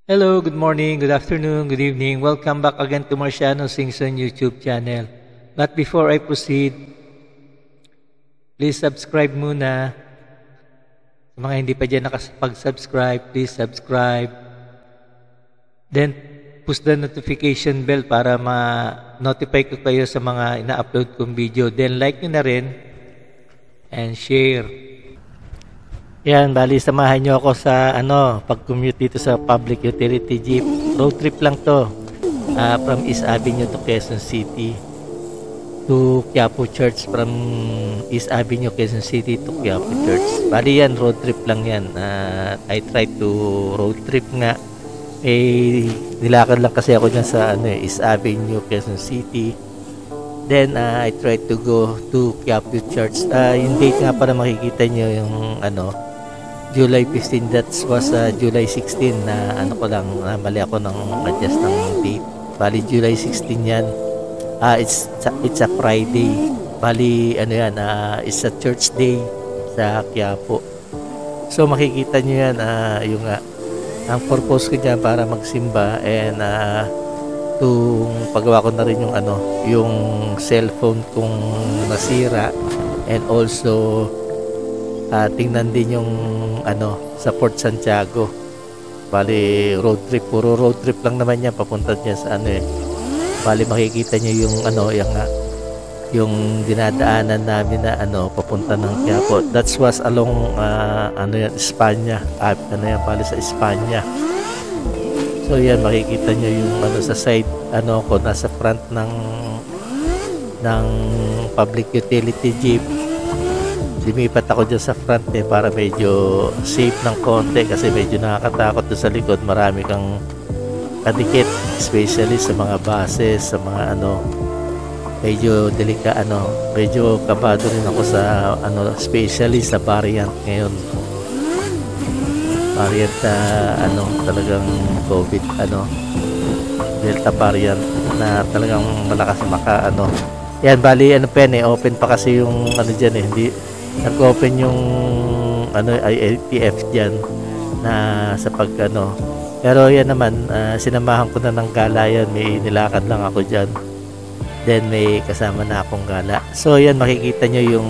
Hello, good morning, good afternoon, good evening. Welcome back again to Marciano Singson YouTube channel. But before I proceed, please subscribe muna. Sa mga hindi pa dyan nakapag-subscribe, please subscribe. Then, push the notification bell para ma-notify ko kayo sa mga ina-upload kong video. Then, like nyo na rin and share. Yan, bali samahan nyo ako sa pag-commute dito sa public utility jeep. Road trip lang to. From East Avenue to Quezon City to Quiapo Church. From East Avenue, Quezon City to Quiapo Church. Bali yan, road trip lang yan. I try to road trip nga. Nilakad lang kasi ako dyan sa East Avenue, Quezon City. Then, I try to go to Quiapo Church. Yung date nga para makikita nyo yung July 15, that was July 16 na mali ako ng adjust ng date. Bali July 16 yan. It's a Friday. Bali it's a church day sa Quiapo. So makikita nyo yan, ang purpose ko dyan para magsimba and pagawa ko na rin yung cellphone kong nasira, and also tingnan din yung sa Port Santiago. Bali road trip, puro road trip lang naman yan papunta dyan sa bali makikita nyo yung dinadaanan namin na papunta ng Quiapo. That was along Espanya. Bali sa Espanya. So yan, makikita nyo yung sa side ko, nasa front ng public utility jeep. Lumipat ako dyan sa front para medyo safe ng konti, kasi medyo nakakatakot doon sa likod. Marami kang kadikit, especially sa mga buses, sa mga medyo medyo kabado rin ako sa especially sa variant ngayon. Variant talagang COVID Delta variant na talagang malakas yan. Bali open pa kasi yung dyan hindi nag-open yung ILTF dyan na sa pero yan naman, sinamahan ko na ng gala yan. May nilakad lang ako dyan, then may kasama na akong gala. So yan, makikita nyo yung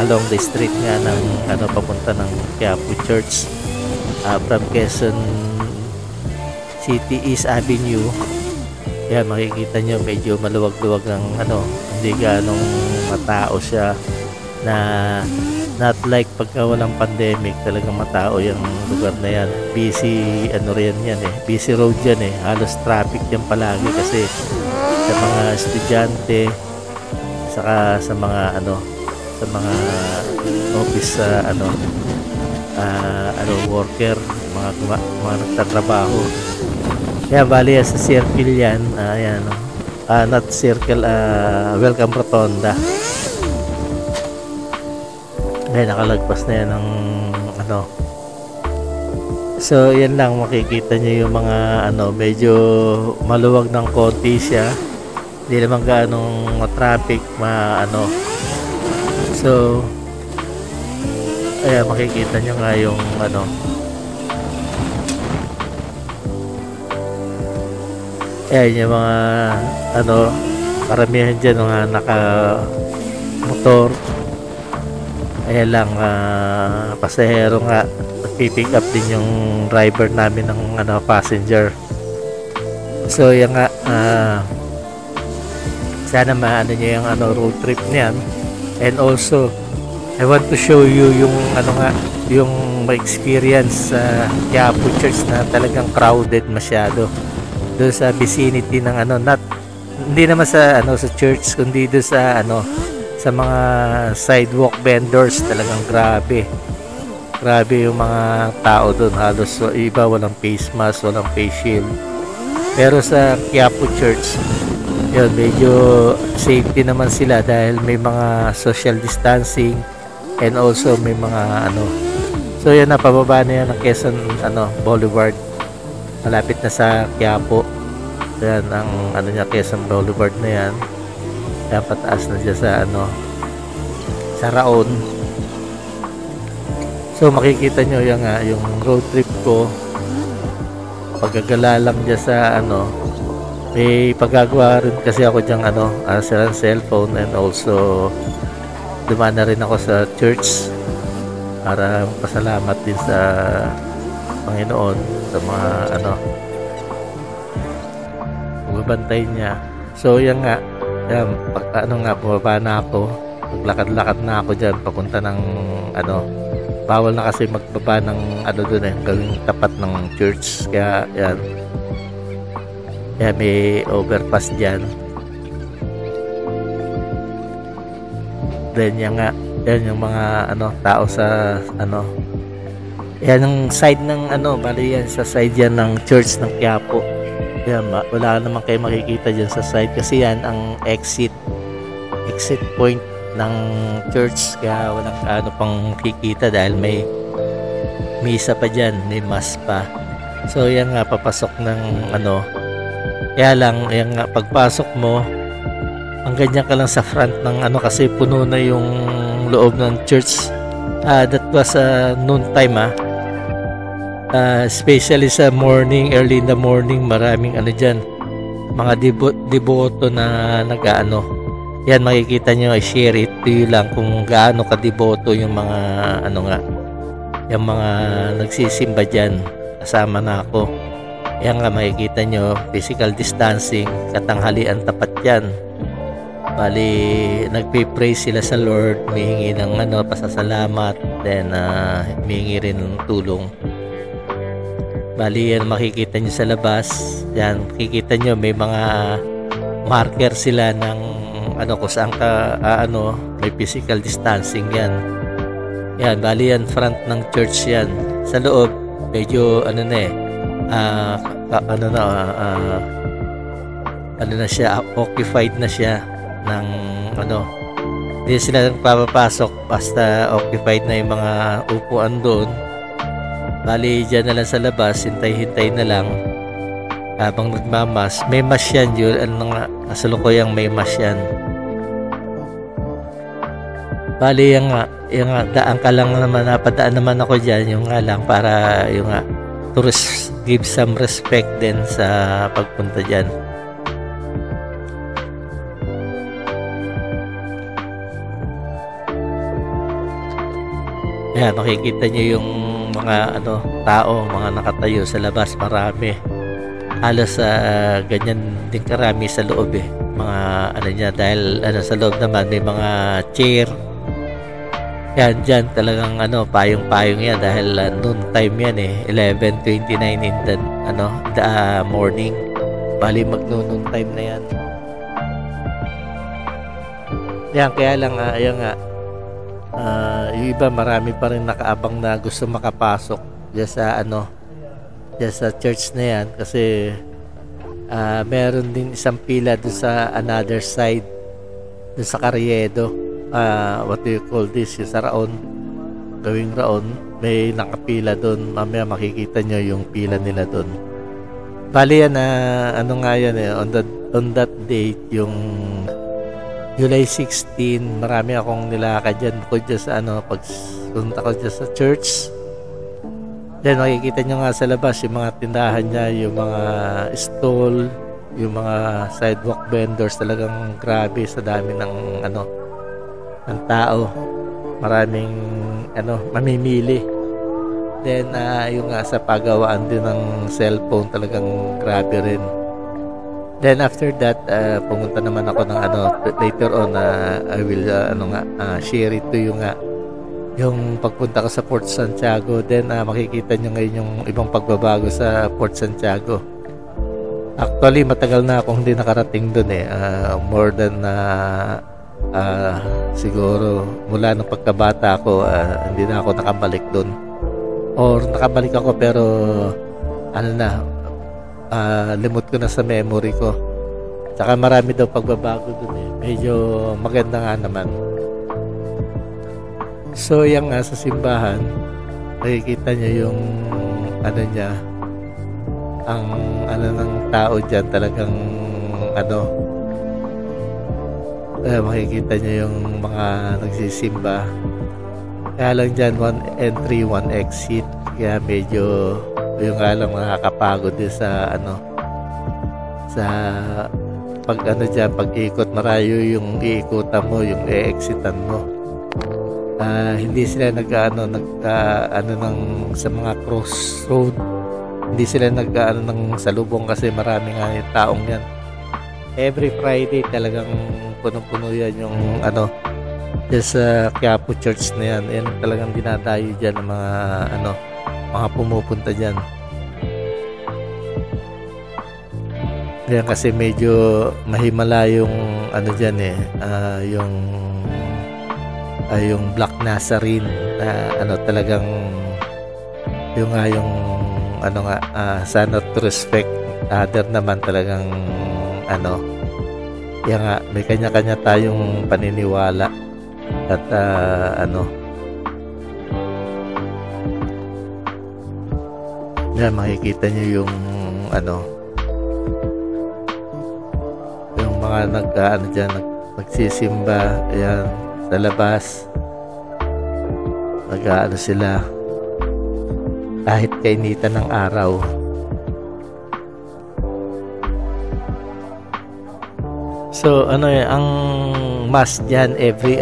along the street nga ng papunta ng Quiapo Church, from Quezon City East Avenue. Yan, makikita nyo medyo maluwag-luwag ng hindi ganong matao siya, na not like pagka walang pandemic. Talagang matao yung lugar na yan. Busy busy road yan halos traffic yan palagi, kasi sa mga estudyante, saka sa mga sa mga office worker, mga nagtatrabaho. Yan, bali sa circle yan, not circle, Welcome Rotonda. Nakalagpas na yan ng so yan lang, makikita nyo yung mga medyo maluwag ng konti siya, hindi naman ganong traffic so ayan, makikita nyo nga yung ayan yung mga karamihan dyan mga naka motor. Ayan lang, pasahero nga. Pipick up din yung driver namin ng passenger. So yan nga, sana maano nyo yung road trip niyan. And also, I want to show you yung yung experience sa Quiapo Church na talagang crowded masyado. Doon sa vicinity ng hindi naman sa sa church, kundi doon sa sa mga sidewalk vendors. Talagang grabe yung mga tao doon. Halos iba walang face mask, walang face shield. Pero sa Quiapo Church, yun, medyo safety naman sila dahil may mga social distancing, and also may mga so yan, pababa na yan ng Quezon Boulevard. Malapit na sa Quiapo. Yan ang Quezon Boulevard na yan. Kaya pataas na siya sa Raon. So makikita nyo yung road trip ko paggagala lang dyan sa may paggagawa rin kasi ako dyan sa cellphone, and also dumaan na rin ako sa church para pasalamat din sa Panginoon sa mga magbabantay niya. So yan nga, bumaba na ako, maglakad-lakad na ako dyan papunta ng bawal na kasi magbaba ng doon gawing tapat ng church, kaya yan, may overpass dyan. Then yan nga, yan yung mga tao sa yan ang side ng bali yan sa side yan ng church ng Quiapo. Yan, wala naman kayo makikita dyan sa side kasi yan ang exit point ng church, kaya walang pang kikita dahil may misa pa dyan, may mass pa. So yan nga, papasok ng kaya lang yan nga, pagpasok mo ang ganyan ka lang sa front ng kasi puno na yung loob ng church. That was noon time especially sa morning, early in the morning, maraming dyan mga deboto na yan, makikita nyo, i-share it to you lang kung gaano kadeboto yung mga yung mga nagsisimba dyan. Kasama na ako. Yan nga, makikita nyo, physical distancing, katanghalian tapat yan. Bali, nagpe-pray sila sa Lord, humihingi ng pasasalamat, then humihingi rin ng tulong. Bali, yan makikita nyo sa labas. Yan, makikita nyo, may mga marker sila ng kung saan ka may physical distancing yan. Yan, bali yan, front ng church yan. Sa loob, medyo na siya, occupied na siya ng hindi sila nagpapapasok basta occupied na yung mga upuan doon. Bali dyan na lang sa labas, hintay-hintay na lang habang nagmamas. May mass yan yun, kasalukuyang may mass yan. Bali yung nga daan ka lang naman, napadaan naman ako dyan, yung nga lang para yung nga to give some respect din sa pagpunta dyan. Yan, makikita nyo yung mga tao, mga nakatayo sa labas, marami. Halos ganyan din karami sa loob mga niya, dahil sa loob naman may mga chair. Yan, dyan talagang payong-payong yan dahil noon time yan 11:29 in the morning. Bali mag-noon time na yan. Yan, kaya lang yung iba marami pa rin nakaabang na gusto makapasok dyan sa church na yan kasi meron din isang pila doon sa another side, doon sa Carriedo. What do you call this? Yung sa Raon, gawing Raon, may nakapila doon. Mamaya makikita nyo yung pila nila doon. Bali yan nga yan on that date, yung July 16, marami akong nilakad dyan bukod dyan sa pagpunta ko dyan sa church. Then makikita nyo nga sa labas yung mga tindahan niya, yung mga stall, yung mga sidewalk vendors, talagang grabe sa dami ng ng tao. Maraming mamimili. Then yung nga sa pagawaan din ng cellphone, talagang grabe rin. Then after that, pumunta naman ako ng later on I will share it to you yung pagpunta ko sa Port Santiago. Then makikita nyo ngayon yung ibang pagbabago sa Port Santiago. Actually, matagal na akong hindi nakarating doon more than siguro mula nung pagkabata ako, hindi na ako nakabalik doon. Or nakabalik ako pero limot ko na sa memory ko. Tsaka marami daw pagbabago doon medyo maganda nga naman. So yan nga, sa simbahan nakikita nyo yung niya, ang ng tao dyan, talagang makikita nyo yung mga nagsisimba. Kaya lang dyan, one entry, one exit, kaya medyo Yung nga lang nakakapagod din sa sa pag dyan, pag ikot marayo yung iikutan mo, yung i-exitan mo. Hindi sila sa mga crossroad, hindi sila ng salubong kasi marami nga yung taong yan. Every Friday talagang punong-puno yan yung dyan sa Quiapo Church na yan. Yan talagang dinadayo dyan ng mga pumupunta dyan. Yan kasi medyo mahimala yung dyan yung Black Nazarene na talagang yung sana to respect other naman talagang yan nga may kanya-kanya tayong paniniwala at yan makikita nyo yung yung mga nagsisimba ayan sa labas sila kahit kainitan ng araw. So ang mass dyan every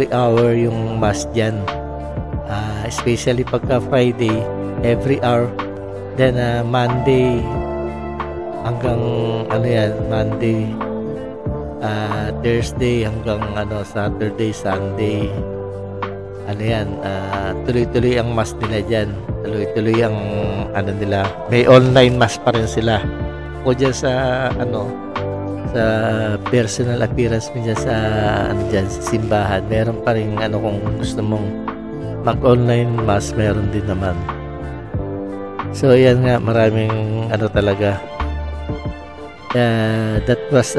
hour yung mass dyan, especially pagka Friday every hour, then Monday hanggang Monday, Thursday hanggang Saturday, Sunday, tuloy-tuloy ang mass nila dyan, tuloy-tuloy ang nila, may online mass pa rin sila. O dyan sa sa personal appearance mo dyan sa sa simbahan, meron pa rin kung gusto mong mag-online mass, meron din naman. So yan nga, maraming talaga. That was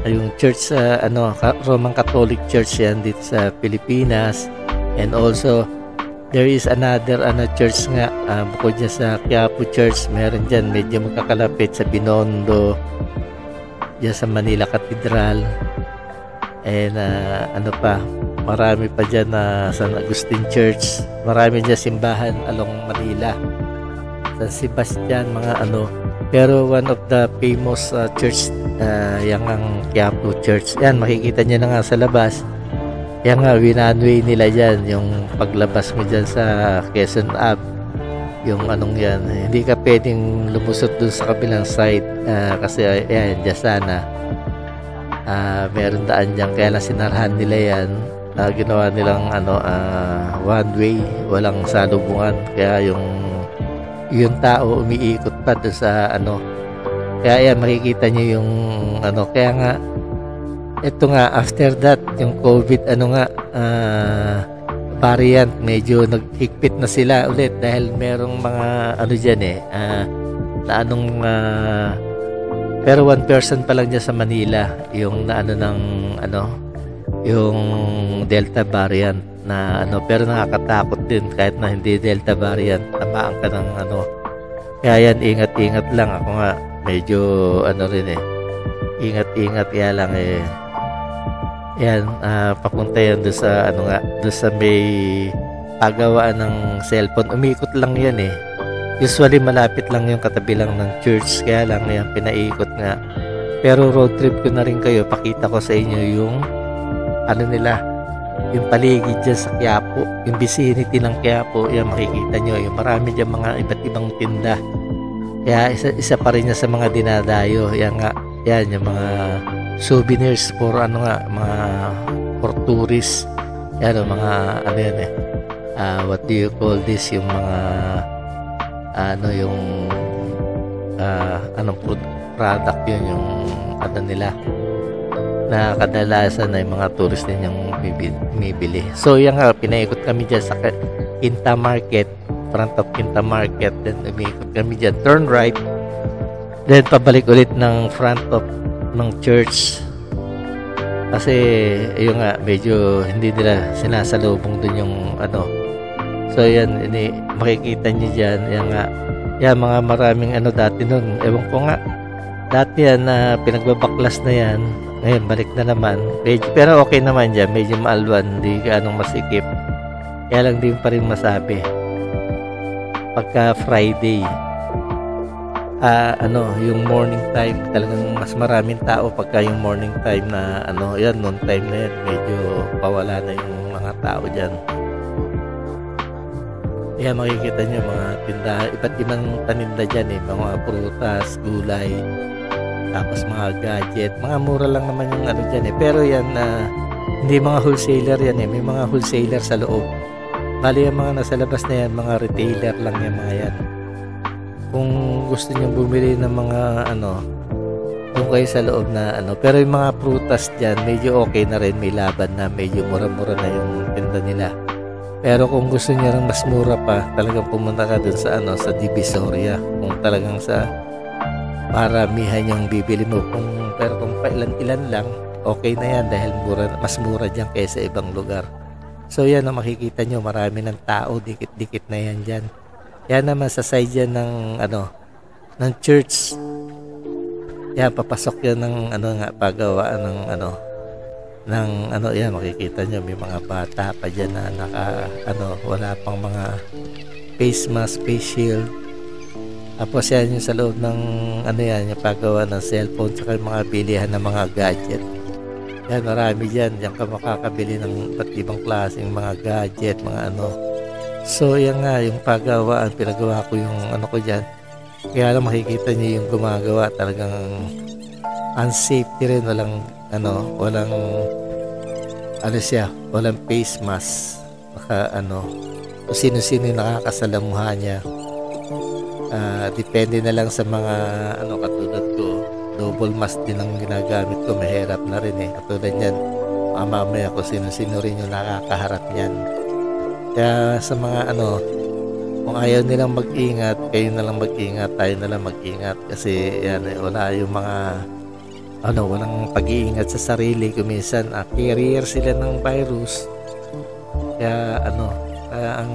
yung church Roman Catholic Church yan dito sa Pilipinas. And also there is another church nga bukod dyan sa Quiapo Church, meron dyan medyo magkakalapit sa Binondo, dyan sa Manila Cathedral, and marami pa dyan San Agustin Church, marami dyan simbahan along Manila, San Sebastian, mga pero one of the famous church yung ang Quiapo Church. Yan, makikita nyo na nga sa labas. Yan nga, winanway nila dyan, yung paglabas mo dyan sa Quezon Ave, yung yan, hindi ka pwedeng lumusot dun sa kabilang side, kasi yan, dyan sana meron daan dyan, kaya lang sinarahan nila yan, ginawa nilang one way, walang salubungan, kaya yung tao umiikot pa dun sa kaya yan, makikita nyo yung kaya nga ito nga, after that yung COVID variant, medyo naghigpit na sila ulit dahil merong mga dyan pero 1% pa lang dyan sa Manila yung yung Delta variant na pero nakakatakot din kahit na hindi Delta variant, tamaan ka ng kaya yan, ingat-ingat lang. Ako nga medyo ingat-ingat, kaya lang yan, papunta yan doon sa doon sa may pagawaan ng cellphone, umikot lang yan usually malapit lang yung katabi lang ng church, kaya lang yan pinaikot nga. Pero road trip ko na rin kayo, pakita ko sa inyo yung nila, yung paligid dyan sa Quiapo, yung vicinity ng Quiapo, yan makikita nyo, yung marami dyan mga iba't ibang tinda, kaya isa pa rin niya sa mga dinadayo. Yan nga, yan yung mga souvenirs for mga for tourists, yan mga what do you call this, yung mga yung anong product yun, yung nila na kadalasan ay mga tourist din yung bibili. So yan nga, pinaikot kami dyan sa Quinta Market, front of Quinta Market, then umiikot kami dyan, turn right, then pabalik ulit ng front of ng church, kasi yung nga medyo hindi nila sinasalubong dun yung so yan, makikita nyo dyan, yan nga, yan mga maraming dati nun, ewan ko nga, dati yan pinagbabaklas na yan, ngayon balik na naman, medyo, pero okay naman dyan, medyo maalwan, hindi ka masikip, kaya lang din pa rin masabi. pagka Friday. Yung morning time, talagang mas maraming tao pagka yung morning time na yan, noon time na yan, medyo pawala na yung mga tao dyan. Kaya makikita nyo mga tindahan, iba't ibang paninda dyan mga prutas, gulay, tapos mga gadget, mga mura lang naman yung dyan pero yan, hindi mga wholesaler yan may mga wholesaler sa loob. Bali yung mga nasa labas na yan, mga retailer lang yung mga yan. Kung gusto niyo bumili ng mga doon kayo sa loob na pero yung mga prutas dyan medyo okay na rin, may laban na, medyo mura-mura na yung tinda nila. Pero kung gusto niyo rin mas mura pa, talagang pumunta ka dun sa sa Divisoria, kung talagang sa maramihan yung bibili mo. Pero kung pailan-ilan lang, okay na yan dahil mas mura dyan kaysa ibang lugar. So yan makikita nyo, marami ng tao, dikit-dikit na yan dyan. Yan naman sa side yan ng ng church. Yan, papasok yan ng pagawaan ng yan, makikita nyo may mga bata pa dyan na wala pang mga face mask, face shield. Tapos yan yung sa loob ng yung paggawa ng cellphone, tsaka yung mga bilihan ng mga gadget. Yan, marami dyan ka makakabili ng iba't ibang klaseng mga gadget, mga So yan nga yung paggawaan, pinagawa ko yung ko dyan. Kaya lang makikita niyo yung gumagawa talagang unsafety rin, walang walang face mask, kung sino-sino yung nakakasalamuha niya. Depende na lang sa mga katulad ko, double mask din ang ginagamit ko, mahirap na rin katulad yan, mamaya kung sino-sino rin yung nakakaharap niyan. Kaya sa mga kung ayaw nilang mag-ingat, kayo na lang mag-ingat, tayo na lang mag-ingat, kasi yan wala yung mga walang pag-iingat sa sarili. Kuminsan carrier sila ng virus. Kaya ang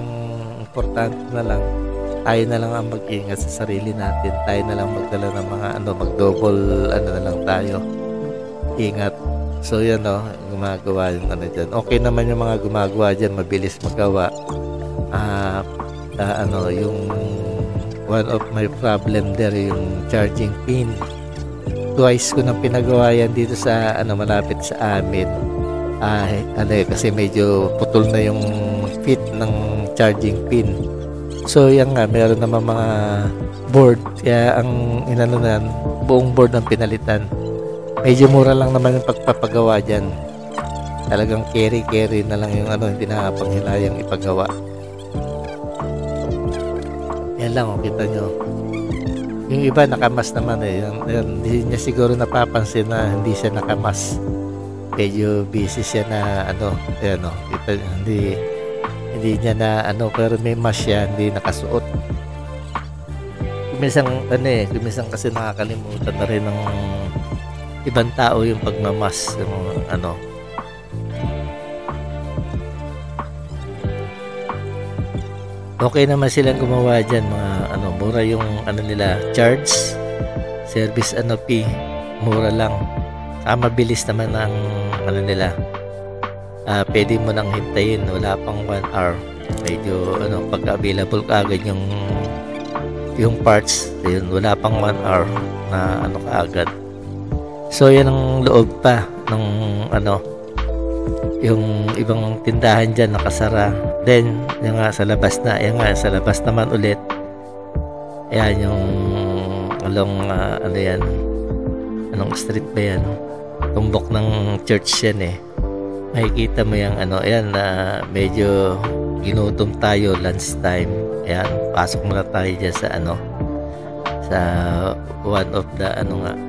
importante na lang, tayo na lang ang mag-ingat sa sarili natin, tayo na lang magdala ng mga mag-double na lang tayo, ingat. So yan gumagawa yung dyan. Okay naman yung mga gumagawa dyan, mabilis magawa. Yung one of my problem there, yung charging pin. Twice ko nang pinagawa yan dito sa malapit sa amin. Kasi medyo putol na yung fit ng charging pin. So yan nga, meron naman mga board, kaya ang buong board ang pinalitan. Medyo mura lang naman yung pagpapagawa dyan. Talagang carry na lang yung hindi nakapanghilayang ipagawa. Yan lang, kita nyo. Yung iba nakamas naman hindi niya siguro napapansin na hindi siya nakamas. Medyo busy siya na kita, hindi niya na pero may mask siya, hindi nakasuot. Kuminsan kasi nakakalimutan na rin ng ibang tao yung pagmamas, Okay naman silang gumawa dyan, mga mura yung nila, charge service fee, mura lang, mabilis naman ang nila. Pwede mo nang hintayin, wala pang 1 hour, medyo pagka available kaagad yung parts, yun, wala pang 1 hour na kaagad. So yan ang loob pa ng yung ibang tindahan dyan nakasara. Then yung sa labas naman ulit, ayan yung along anong street ba yan, tumbok ng church yan makikita mo yung medyo ginutom tayo, lunch time. Ayan, pasok muna tayo dyan sa sa one of the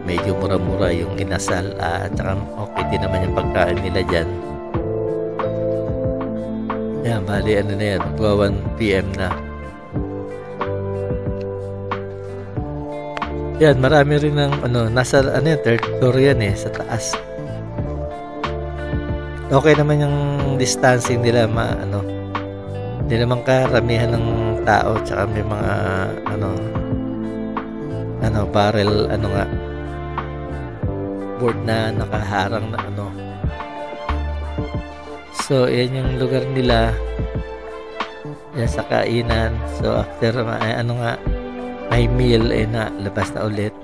medyo mura-mura yung inasal, at saka okay din naman yung pagkain nila dyan. Yan, bali na yan, 1 PM na. Yan, marami rin ng nasa third floor yan sa taas. Okay naman yung distancing nila, hindi naman karamihan ng tao, tsaka may mga barrel board na nakaharang na So yan yung lugar nila. yan sa kainan. So after my meal ay labas na ulit.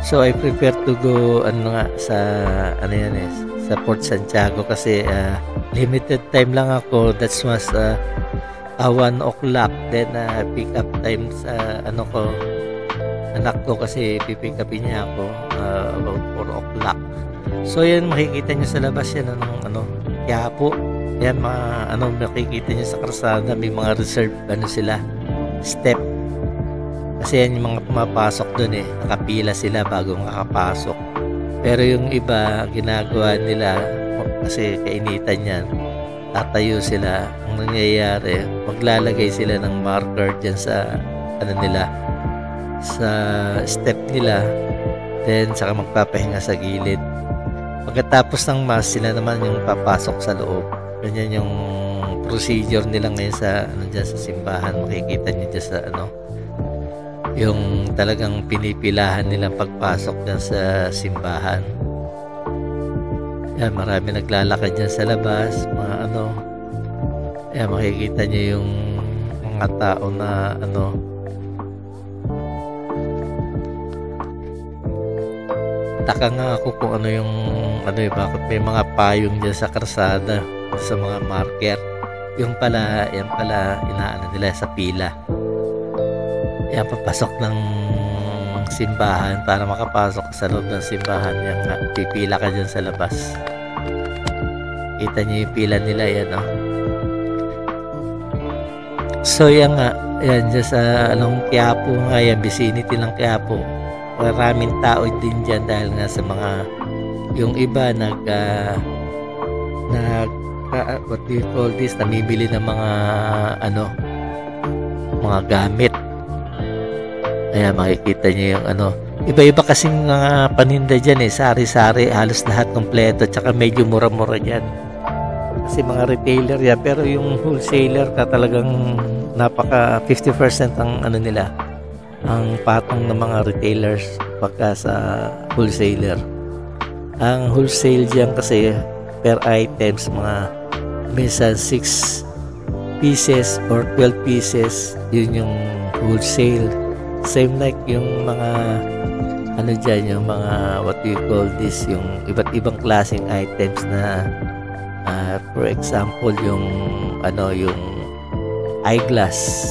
So I prefer to go sa sa Port Santiago kasi limited time lang ako. That was 1 o'clock. Then pick up time sa anak ko kasi pipick upin niya ako about 4 o'clock. So yan, makikita niyo sa labas yan Quiapo. Yan makikita niyo sa kalsada, may mga reserve sila step. Kasi yan yung mga pumapasok doon nakapila sila bago makapasok. Pero yung iba, ginagawa nila kasi kainitan yan, tatayo sila. Ang nangyayari, maglalagay sila ng marker dyan sa nila, sa step nila, then saka magpapahinga sa gilid. Pagkatapos ng mass, sila naman yung papasok sa loob. Ganyan yung procedure nila ngayon sa dyan sa simbahan. Makikita niyo dyan sa yung talagang pinipilahan nilang pagpasok dyan sa simbahan. Yan, marami naglalakad dyan sa labas, mga yan, makikita niyo yung mga tao na taka nga ako kung bakit may mga payong dyan sa kalsada, sa mga marker. Yan pala inaano nila sa pila. Yan, papasok ng simbahan. Para makapasok sa loob ng simbahan, yan nga, pipila ka dyan sa labas. Kita niyo yung pila nila, yan So yan nga, yan dyan sa Quiapo nga, yan, vicinity ng Quiapo. Maraming tao din dyan dahil nga sa mga, yung iba what do you call this, namibili ng mga mga gamit. Ayan, makikita niyo yung iba-iba kasing paninda dyan sari-sari, halos lahat kompleto, tsaka medyo mura-mura dyan kasi mga retailer yan. Pero yung wholesaler talagang napaka 50% ang nila, ang patong ng mga retailers pagka sa wholesaler. Ang wholesale dyan kasi per items, mga minsan 6 pieces or 12 pieces, yun yung wholesale. Same like yung mga dyan, yung mga what do you call this, yung iba't ibang klaseng items na for example yung yung eyeglass,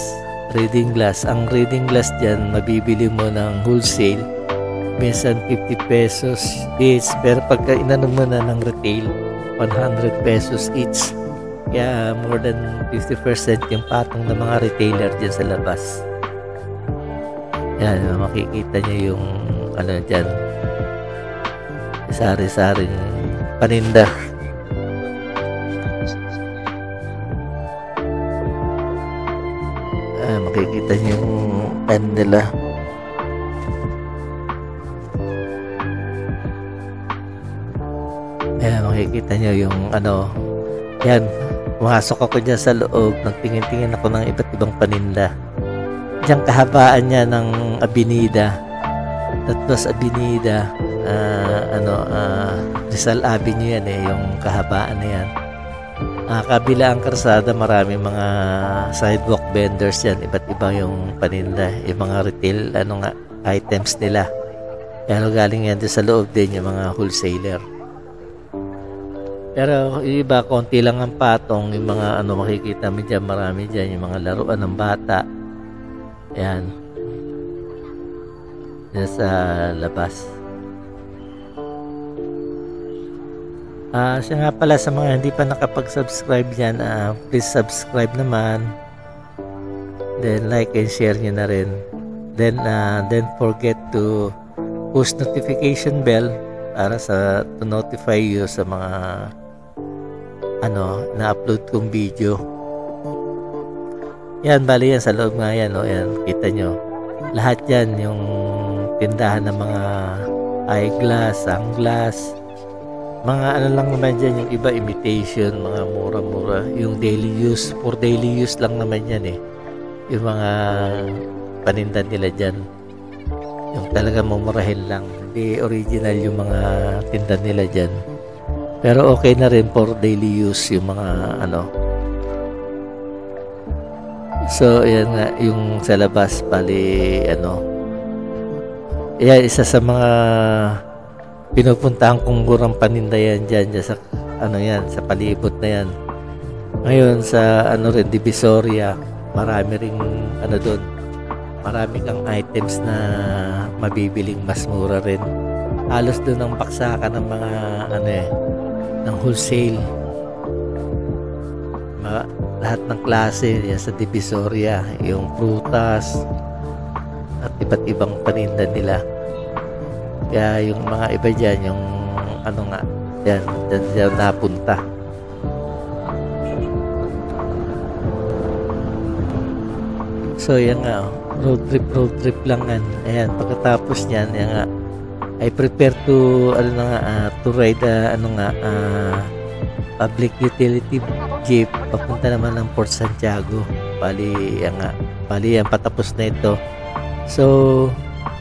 reading glass. Ang reading glass dyan, mabibili mo ng wholesale minsan 50 pesos each, pero pagka inano mo na ng retail, 100 pesos each. Kaya more than 50% yung patong ng mga retailer dyan sa labas. Yan, makikita niyo yung dyan, sari-saring paninda. Makikita niyo yung nila. Ayan, makikita niyo yung yan, pumasok ako dyan sa loob, nagtingin-tingin ako ng iba't ibang paninda. Diyan kahabaan niya ng Avenida, that was Avenida, Rizal Avenue yan yung kahabaan na yan. Kabila ang karsada, marami mga sidewalk vendors yan, iba't iba yung paninda, yung mga retail items nila. Kaya galing yan sa loob din yung mga wholesaler. Pero yung iba, konti lang ang patong, yung mga makikita mo dyan, marami dyan, yung mga laruan ng bata. Yan. Yan sa labas. Siya nga pala, sa mga hindi pa nakapag-subscribe dyan, please subscribe naman. Then like and share nyo na rin. Then forget to push notification bell para to notify you sa mga na-upload kong video. Yan, bali yan sa loob nga yan, yan, kita nyo. Lahat yan, yung tindahan ng mga eyeglass, sunglass, mga lang naman dyan, yung iba imitation, mga mura-mura, yung daily use, for daily use lang naman yan yung mga paninda nila dyan, yung talaga mumurahin lang, hindi original yung mga tinda nila dyan. Pero okay na rin for daily use yung mga So, ayan nga, yung sa labas, bali, yan, isa sa mga pinupuntahan kong murang paninda yan dyan sa, sa palibot na yan. Ngayon, sa, Divisoria, marami ring, doon, marami kang items na mabibiling mas mura rin. Halos doon ang baksakan ng mga, ng wholesale. Lahat ng klase yan sa Divisoria, yung prutas at iba't ibang paninda nila. Kaya yung mga iba dyan, yung dyan napunta. So yan nga, road trip lang yan. Ayan, pagkatapos niyan, yan nga, I prepare to to ride public utility jeep papunta naman ng Port Santiago. Bali yan, patapos na ito. So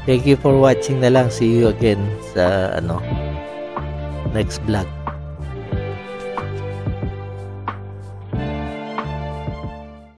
thank you for watching na lang. See you again sa next vlog.